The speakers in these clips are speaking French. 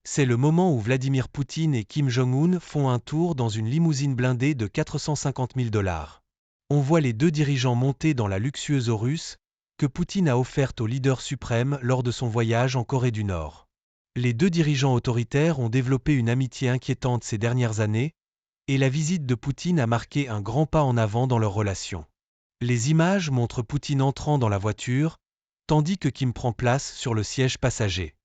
C'est le moment où Vladimir Poutine et Kim Jong-un font un tour dans une limousine blindée de 450 000 $. On voit les deux dirigeants monter dans la luxueuse Russe que Poutine a offerte au leader suprême lors de son voyage en Corée du Nord. Les deux dirigeants autoritaires ont développé une amitié inquiétante ces dernières années, et la visite de Poutine a marqué un grand pas en avant dans leur relation. Les images montrent Poutine entrant dans la voiture, tandis que Kim prend place sur le siège passager.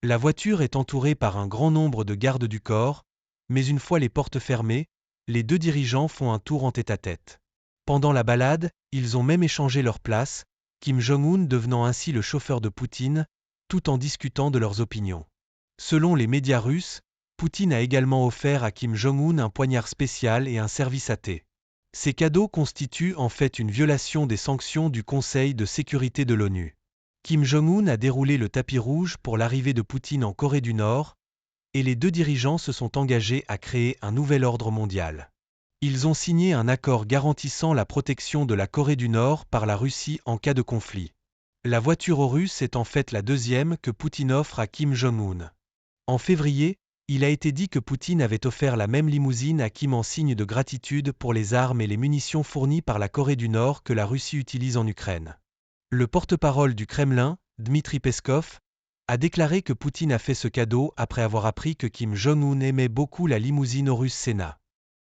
La voiture est entourée par un grand nombre de gardes du corps, mais une fois les portes fermées, les deux dirigeants font un tour en tête-à-tête. Pendant la balade, ils ont même échangé leurs places, Kim Jong-un devenant ainsi le chauffeur de Poutine, tout en discutant de leurs opinions. Selon les médias russes, Poutine a également offert à Kim Jong-un un poignard spécial et un service à thé. Ces cadeaux constituent en fait une violation des sanctions du Conseil de sécurité de l'ONU. Kim Jong-un a déroulé le tapis rouge pour l'arrivée de Poutine en Corée du Nord, et les deux dirigeants se sont engagés à créer un nouvel ordre mondial. Ils ont signé un accord garantissant la protection de la Corée du Nord par la Russie en cas de conflit. La voiture russe est en fait la deuxième que Poutine offre à Kim Jong-un. En février, il a été dit que Poutine avait offert la même limousine à Kim en signe de gratitude pour les armes et les munitions fournies par la Corée du Nord que la Russie utilise en Ukraine. Le porte-parole du Kremlin, Dmitri Peskov, a déclaré que Poutine a fait ce cadeau après avoir appris que Kim Jong-un aimait beaucoup la limousine russe Senna.